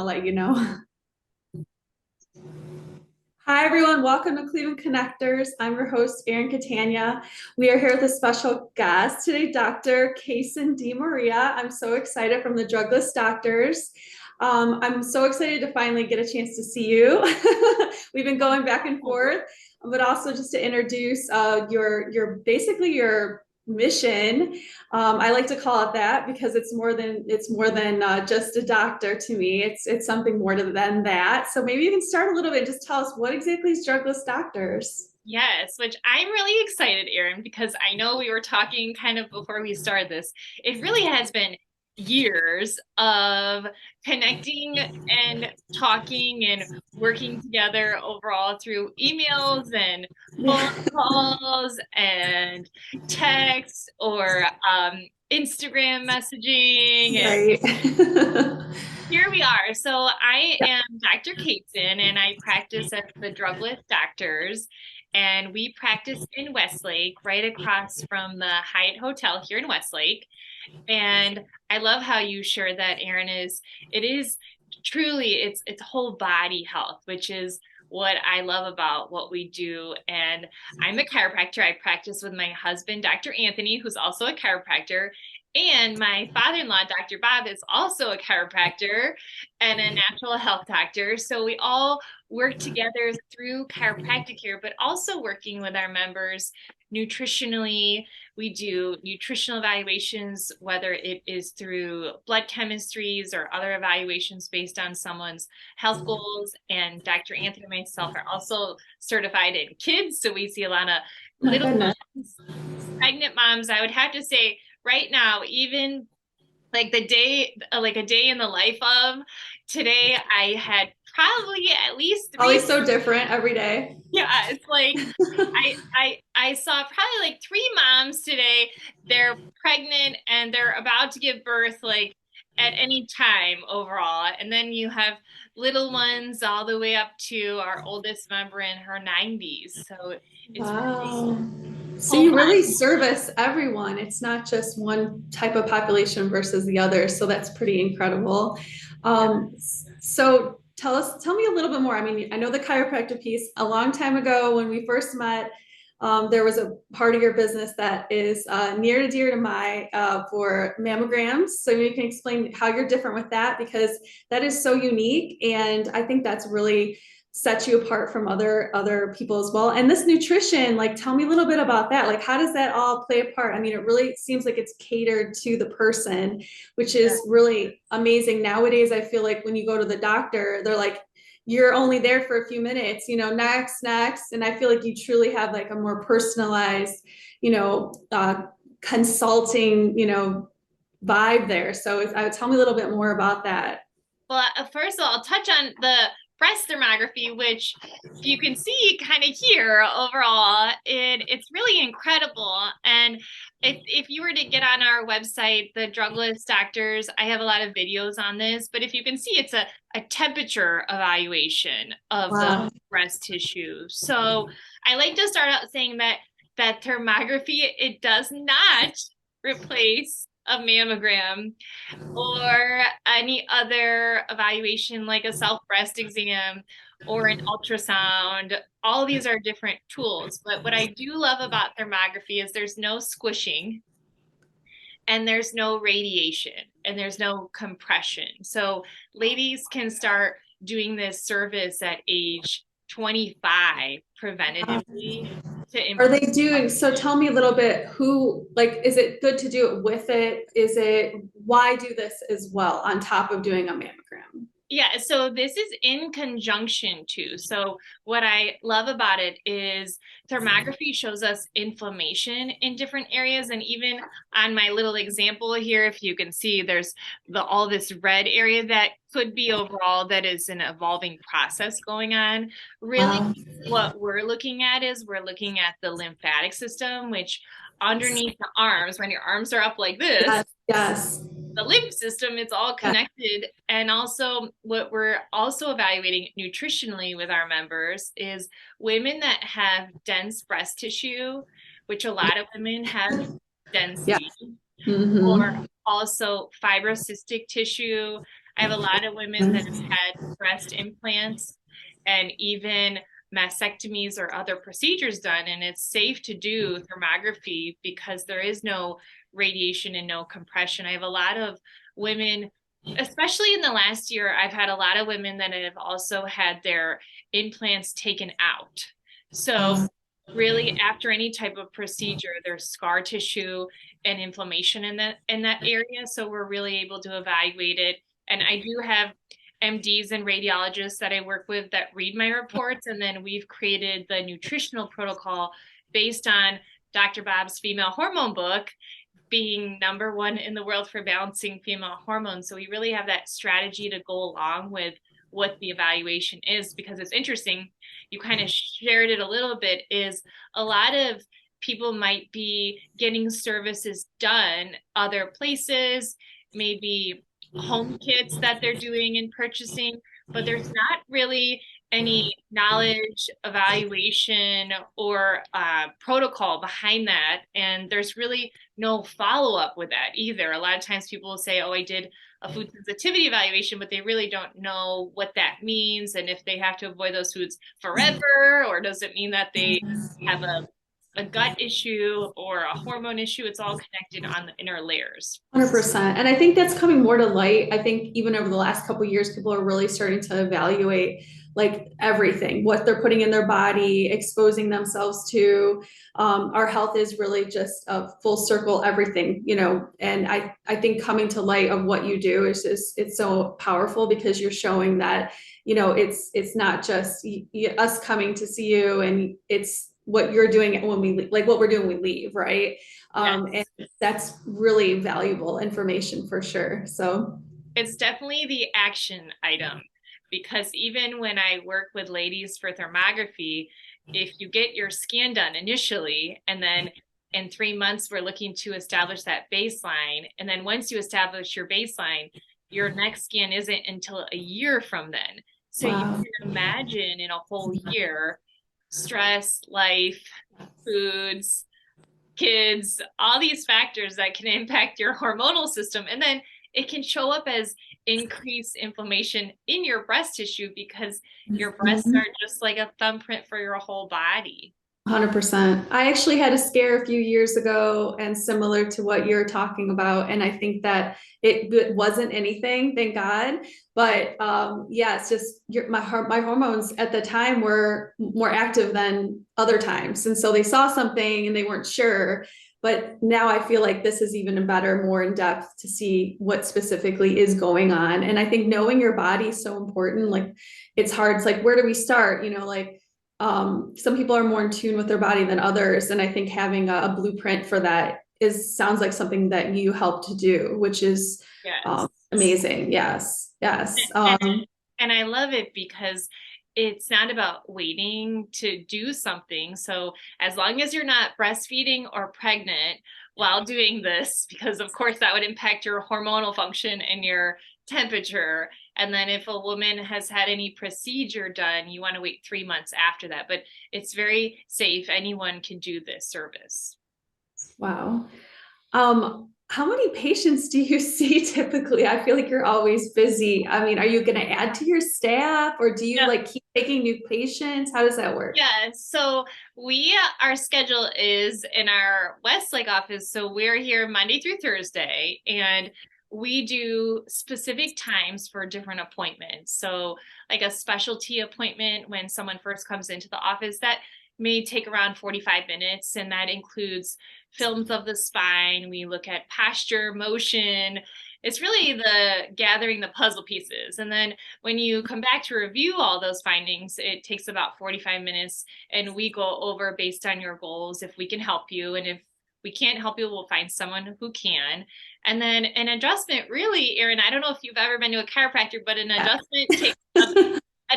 I'll let you know. Hi, everyone. Welcome to Cleveland Connectors. I'm your host, Erin Catania. We are here with a special guest today, Dr. Casen DeMarie. I'm so excited from the Drugless Doctors. I'm so excited to finally get a chance to see you. We've been going back and forth, but also just to introduce your basically your mission. I like to call it that because it's more than just a doctor to me. It's something more than that. So maybe you can start a little bit. Just tell us what exactly is Drugless Doctors. Yes, which I'm really excited, Erin, because I know we were talking kind of before we started this. It really has been years of connecting and talking and working together overall through emails and phone Yeah. calls and texts or Instagram messaging. And Right. here we are. So I am Dr. Casen, and I practice at the Drugless Doctors. And we practice in Westlake, right across from the Hyatt Hotel here in Westlake. And I love how you share that, Erin, it is truly it's whole body health, which is what I love about what we do. And I'm a chiropractor. I practice with my husband, Dr. Anthony, who's also a chiropractor. And my father-in-law, Dr. Bob, is also a chiropractor and a natural health doctor. So we all work together through chiropractic care, but also working with our members nutritionally. We do nutritional evaluations, whether it is through blood chemistries or other evaluations based on someone's health goals. And Dr. Anthony and myself are also certified in kids. So we see a lot of My little goodness. moms, pregnant moms. I would have to say right now, even like the day, like a day in the life of today, I had probably at least three. Always so different every day. Yeah, it's like I saw probably like three moms today. They're pregnant and they're about to give birth like at any time overall. And then you have little ones all the way up to our oldest member in her 90s. So it's really Wow. So whole you really body. service everyone. It's not just one type of population versus the other. So that's pretty incredible. So tell me a little bit more. I mean, I know the chiropractic piece. A long time ago when we first met, there was a part of your business that is near and dear to my for mammograms. So you can explain how you're different with that because that is so unique, and I think that's really sets you apart from other people as well. And this nutrition, like tell me a little bit about that. Like how does that all play a part? I mean, it really seems like it's catered to the person, which is really amazing. Nowadays, I feel like when you go to the doctor, they're like, you're only there for a few minutes, next. And I feel like you truly have like a more personalized, consulting, vibe there. So tell me a little bit more about that. Well, first of all, I'll touch on the breast thermography, which you can see kind of here overall. It's really incredible. And if you were to get on our website, the Drugless Doctors, I have a lot of videos on this, but if you can see, it's a temperature evaluation of the Wow. breast tissue. So I like to start out saying that thermography, it does not replace a mammogram or any other evaluation like a self breast exam or an ultrasound. All these are different tools. But what I do love about thermography is there's no squishing and there's no radiation and there's no compression. So ladies can start doing this service at age 25 preventatively to Are they improve. doing, so tell me a little bit like, is it good to do it with it? Why do this as well on top of doing a mammogram? Yeah, so this is in conjunction too. So what I love about it is thermography shows us inflammation in different areas. And even on my little example here, if you can see, there's all this red area that could be overall that is an evolving process going on. Really, Wow. what we're looking at is we're looking at the lymphatic system, which underneath the arms, when your arms are up like this, Yes, yes. the lymph system, it's all Yeah. connected. And also what we're also evaluating nutritionally with our members is women that have dense breast tissue, which a lot of women have Yeah. density, or Mm-hmm. also fibrocystic tissue. I have a lot of women that have had breast implants and even mastectomies or other procedures done, and it's safe to do thermography because there is no radiation and no compression. I have a lot of women, especially in the last year, I've had a lot of women that have also had their implants taken out. So really after any type of procedure, there's scar tissue and inflammation in that area. So we're really able to evaluate it. And I do have MDs and radiologists that I work with that read my reports. And then we've created the nutritional protocol based on Dr. Bob's female hormone book, being #1 in the world for balancing female hormones. So we really have that strategy to go along with what the evaluation is, because it's interesting. You kind of shared it a little bit, is a lot of people might be getting services done other places, maybe home kits that they're doing and purchasing, but there's not really any knowledge, evaluation, or protocol behind that. And there's really no follow-up with that either. A lot of times people will say, oh, I did a food sensitivity evaluation, but they really don't know what that means and if they have to avoid those foods forever, or does it mean that they have a gut issue or a hormone issue. It's all connected on the inner layers. 100%. And I think that's coming more to light. I think even over the last couple of years, people are really starting to evaluate like everything, what they're putting in their body, exposing themselves to. Our health is really just a full circle, everything, you know, and I think coming to light of what you do is just, it's so powerful because you're showing that, you know, it's not just us coming to see you, and it's what you're doing when we like what we're doing when we leave, right? And that's really valuable information for sure. So it's definitely the action item, because even when I work with ladies for thermography, if you get your scan done initially, and then in 3 months, we're looking to establish that baseline. And then once you establish your baseline, your next scan isn't until a year from then. So you can imagine in a whole year, stress, life, foods, kids, all these factors that can impact your hormonal system. And then it can show up as increased inflammation in your breast tissue, because your breasts are just like a thumbprint for your whole body. 100%. I actually had a scare a few years ago, and similar to what you're talking about. And I think that it wasn't anything, thank God. But yeah, it's just my hormones at the time were more active than other times. And so they saw something and they weren't sure. But now I feel like this is even better, more in depth to see what specifically is going on. And I think knowing your body is so important. Like it's hard. It's like, where do we start? You know, like some people are more in tune with their body than others. And I think having a blueprint for that sounds like something that you help to do, which is amazing. Yes. Yes. And I love it because it's not about waiting to do something. So as long as you're not breastfeeding or pregnant while doing this, because of course that would impact your hormonal function and your temperature. And then if a woman has had any procedure done, you want to wait 3 months after that. But it's very safe. Anyone can do this service. Wow. How many patients do you see typically? I feel like you're always busy. I mean, are you going to add to your staff, or do you like keep taking new patients? How does that work? Yeah, so our schedule is in our Westlake office. So we're here Monday through Thursday, and we do specific times for different appointments. So like a specialty appointment when someone first comes into the office, that may take around 45 minutes, and that includes films of the spine. We look at posture, motion. It's really the gathering the puzzle pieces. And then when you come back to review all those findings, it takes about 45 minutes, and we go over based on your goals if we can help you. And if we can't help you, we'll find someone who can. And then an adjustment, really, Erin, I don't know if you've ever been to a chiropractor, but an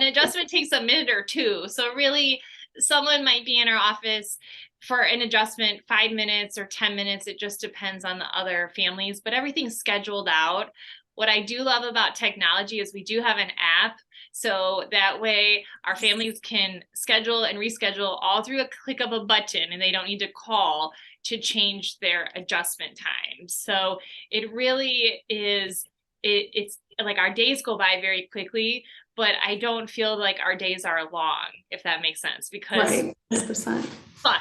adjustment takes a minute or two. So really, someone might be in our office for an adjustment 5 minutes or 10 minutes. It just depends on the other families, but everything's scheduled out. What I do love about technology is we do have an app. So that way our families can schedule and reschedule all through a click of a button, and they don't need to call to change their adjustment time. So it really is it's like our days go by very quickly, but I don't feel like our days are long, if that makes sense, because Right. 100%. fun.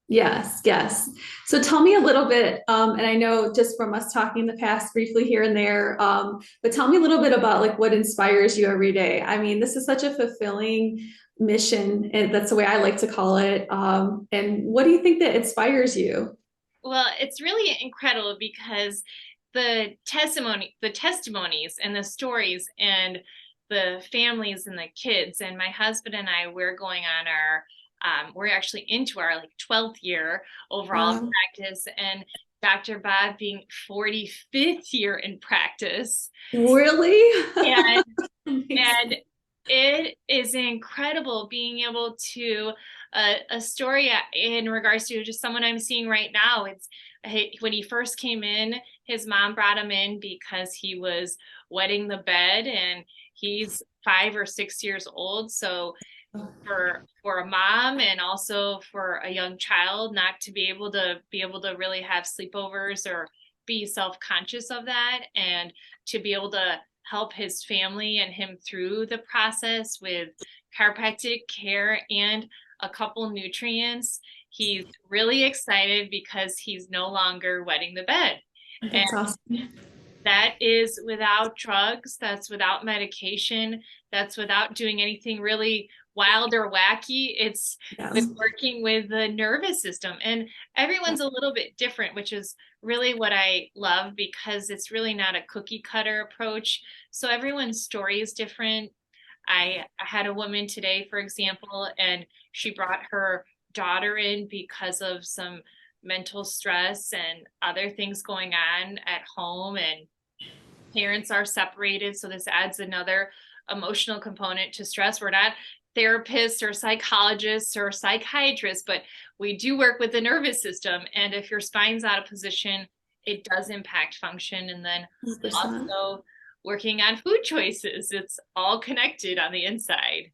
Yes, yes. So tell me a little bit, and I know just from us talking in the past briefly here and there, but tell me a little bit about like what inspires you every day. I mean, this is such a fulfilling mission, and that's the way I like to call it. And what do you think that inspires you? Well, it's really incredible because the testimonies and the stories and the families and the kids and my husband and I, we're going on we're actually into our like 12th year overall of Wow. practice, and Dr. Bob being 45th year in practice. Really? And Amazing. and it is incredible being able to a story in regards to just someone I'm seeing right now. When he first came in, his mom brought him in because he was wetting the bed, and he's 5 or 6 years old. So for a mom and also for a young child not to be able to really have sleepovers or be self-conscious of that, and to be able to help his family and him through the process with chiropractic care and a couple nutrients. He's really excited because he's no longer wetting the bed. And That's awesome. that is without drugs, that's without medication, that's without doing anything really wild or wacky. It's with Yes. working with the nervous system. And everyone's a little bit different, which is really what I love, because it's really not a cookie cutter approach. So everyone's story is different. I had a woman today, for example, and she brought her daughter in because of some mental stress and other things going on at home, and parents are separated, so this adds another emotional component to stress. We're not therapists or psychologists or psychiatrists, but we do work with the nervous system, and if your spine's out of position, it does impact function. And then 100%. also working on food choices, it's all connected on the inside.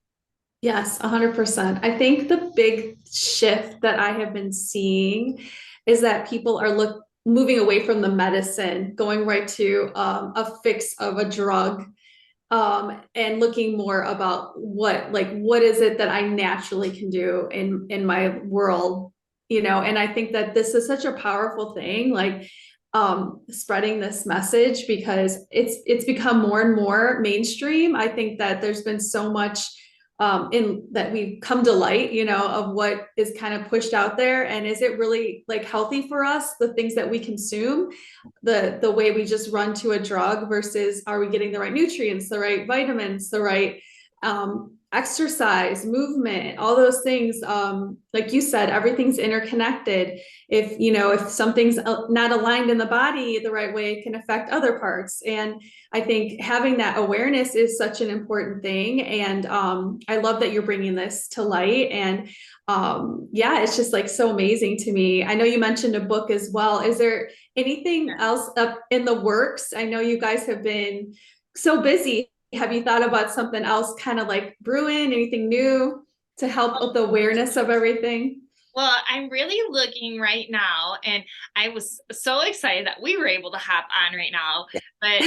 Yes, 100%. I think the big shift that I have been seeing is that people are moving away from the medicine, going right to a fix of a drug, and looking more about what is it that I naturally can do in my world, and I think that this is such a powerful thing, like spreading this message, because it's become more and more mainstream. I think that there's been so much in that we've come to light, of what is kind of pushed out there, and is it really like healthy for us, the things that we consume, the way we just run to a drug, versus are we getting the right nutrients, the right vitamins, the right exercise, movement, all those things. Like you said, everything's interconnected. If something's not aligned in the body the right way, it can affect other parts. And I think having that awareness is such an important thing. And I love that you're bringing this to light. And yeah, it's just like so amazing to me. I know you mentioned a book as well. Is there anything else up in the works? I know you guys have been so busy. Have you thought about something else kind of like brewing, anything new to help with the awareness of everything? Well, I'm really looking right now, and I was so excited that we were able to hop on right now. But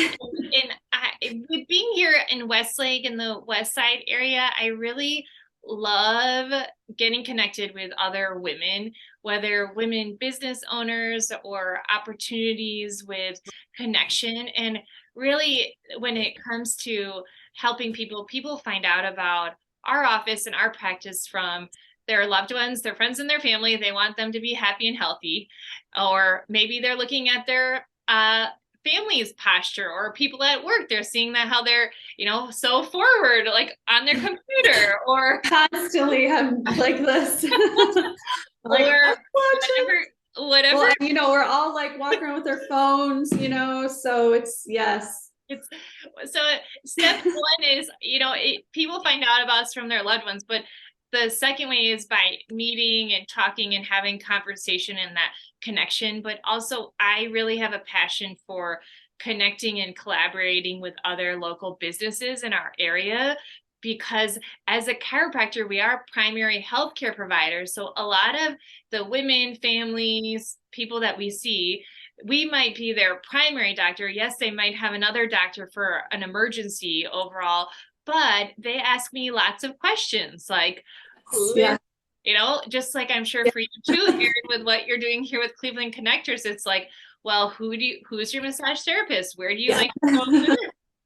with being here in Westlake in the West Side area, I really love getting connected with other women, whether women business owners or opportunities with connection. And really, when it comes to helping people, people find out about our office and our practice from their loved ones, their friends and their family. They want them to be happy and healthy. Or maybe they're looking at their family's posture, or people at work, they're seeing that how they're, so forward, like on their computer, or Constantly I'm like this. Like, or watching. whatever. Well, we're all like walking around with our phones, so it's, yes. It's so step one is, people find out about us from their loved ones, but the second way is by meeting and talking and having conversation and that connection. But also, I really have a passion for connecting and collaborating with other local businesses in our area, because as a chiropractor, we are primary healthcare providers. So a lot of the women, families, people that we see, we might be their primary doctor. Yes, they might have another doctor for an emergency overall, but they ask me lots of questions like, who is, Yeah. just like I'm sure for you too, Erin, with what you're doing here with Cleveland Connectors, it's like, well, who's your massage therapist? Where do you Yeah. like to go for this?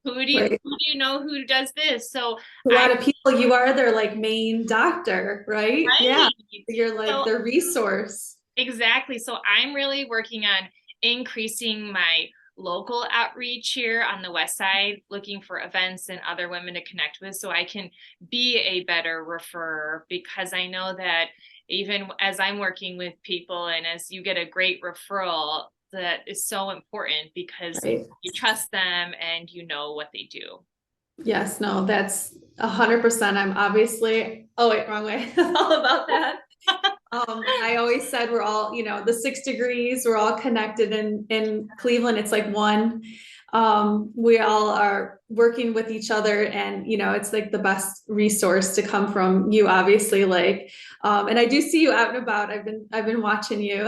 Right. Who do you know who does this? So A I lot of people, you are their like main doctor, right? Yeah. right. You're like So their resource. exactly. So I'm really working on increasing my local outreach here on the west side, looking for events and other women to connect with so I can be a better referrer, because I know that even as I'm working with people and as you get a great referral, that is so important because Right. you trust them and you know what they do. Yes, no, that's 100%. I'm obviously, oh wait, wrong way. All about that. I always said we're all, the 6 degrees, we're all connected in Cleveland. It's like one. We all are working with each other, and it's like the best resource to come from you, obviously. Like, and I do see you out and about. I've been watching you.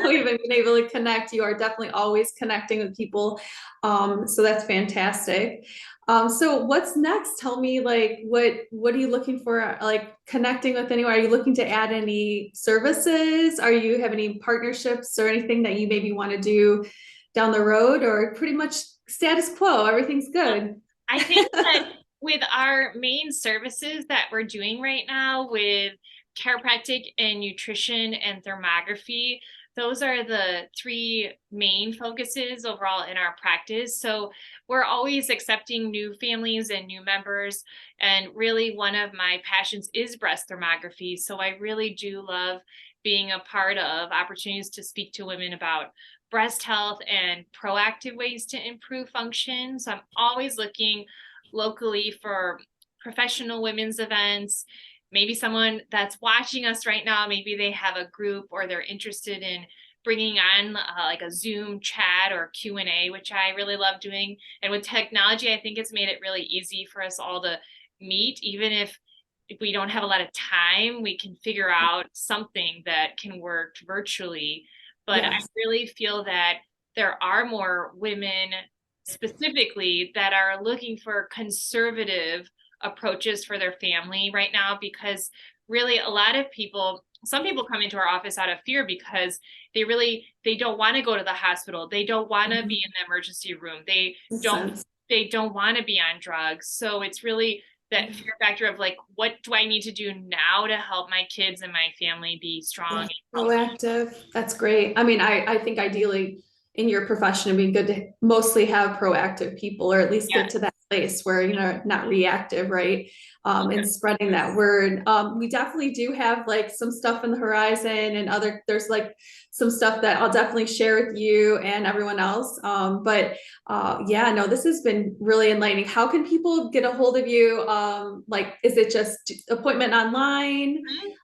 We've been able to connect. You are definitely always connecting with people. So that's fantastic. So what's next? Tell me, like, what are you looking for? Like connecting with anyone? Are you looking to add any services? Are you have any partnerships or anything that you maybe want to do down the road, or pretty much status quo? Everything's good. I think that with our main services that we're doing right now with chiropractic and nutrition and thermography, those are the three main focuses overall in our practice. So we're always accepting new families and new members. And really, one of my passions is breast thermography. So I really do love being a part of opportunities to speak to women about breast health and proactive ways to improve function. So I'm always looking locally for professional women's events. Maybe someone that's watching us right now, maybe they have a group or they're interested in bringing on like a Zoom chat or Q&A, which I really love doing. And with technology, I think it's made it really easy for us all to meet, even if we don't have a lot of time, we can figure out something that can work virtually. But I Yes. really feel that there are more women specifically that are looking for conservative approaches for their family right now, because really a lot of people, some people come into our office out of fear because they don't want to go to the hospital, they don't want to be in the emergency room, Makes don't sense. they don't want to be on drugs. So it's really that fear factor of like, what do I need to do now to help my kids and my family be strong Yeah, and healthy? proactive. That's great. I mean, I think ideally in your profession, it'd be good to mostly have proactive people, or at least Yeah. get to that place where, not reactive, right? And spreading that word. We definitely do have like some stuff in the horizon, and there's like some stuff that I'll definitely share with you and everyone else. But yeah, no, this has been really enlightening. How can people get a hold of you? Like, is it just appointment online?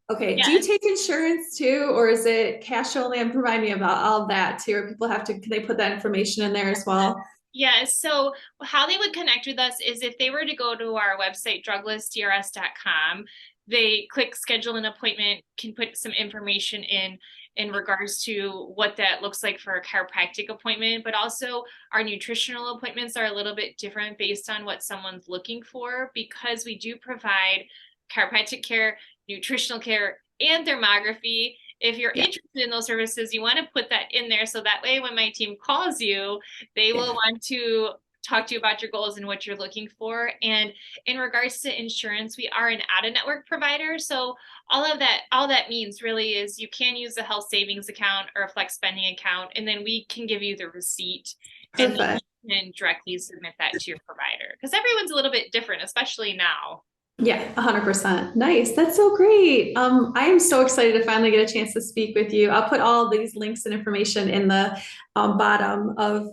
Okay. Do you Yeah. take insurance too, or is it cash only? And remind me about all that too. Or people can they put that information in there as well? Yeah, so how they would connect with us is if they were to go to our website, druglessdrs.com, they click schedule an appointment, can put some information in regards to what that looks like for a chiropractic appointment, but also our nutritional appointments are a little bit different based on what someone's looking for, because we do provide chiropractic care, nutritional care, and thermography. If you're Yeah. interested in those services, you want to put that in there so that way when my team calls you, they will Yeah. want to talk to you about your goals and what you're looking for. And in regards to insurance, we are an out-of-network provider. So all that means really is you can use a health savings account or a flex spending account, and then we can give you the receipt and then Perfect. you can directly submit that to your provider. Because everyone's a little bit different, especially now. Yeah, 100%. Nice. That's so great. I am so excited to finally get a chance to speak with you. I'll put all these links and information in the bottom of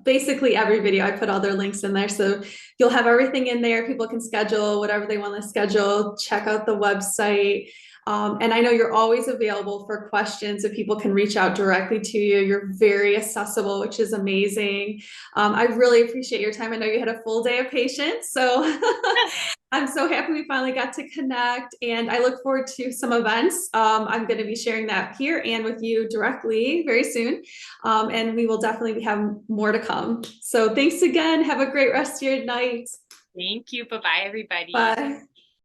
basically every video. I put all their links in there. So you'll have everything in there. People can schedule whatever they want to schedule, check out the website. And I know you're always available for questions if people can reach out directly to you. You're very accessible, which is amazing. I really appreciate your time. I know you had a full day of patients, so I'm so happy we finally got to connect, and I look forward to some events. I'm going to be sharing that here and with you directly very soon, and we will definitely have more to come. So thanks again. Have a great rest of your night. Thank you. Bye-bye, everybody. Bye.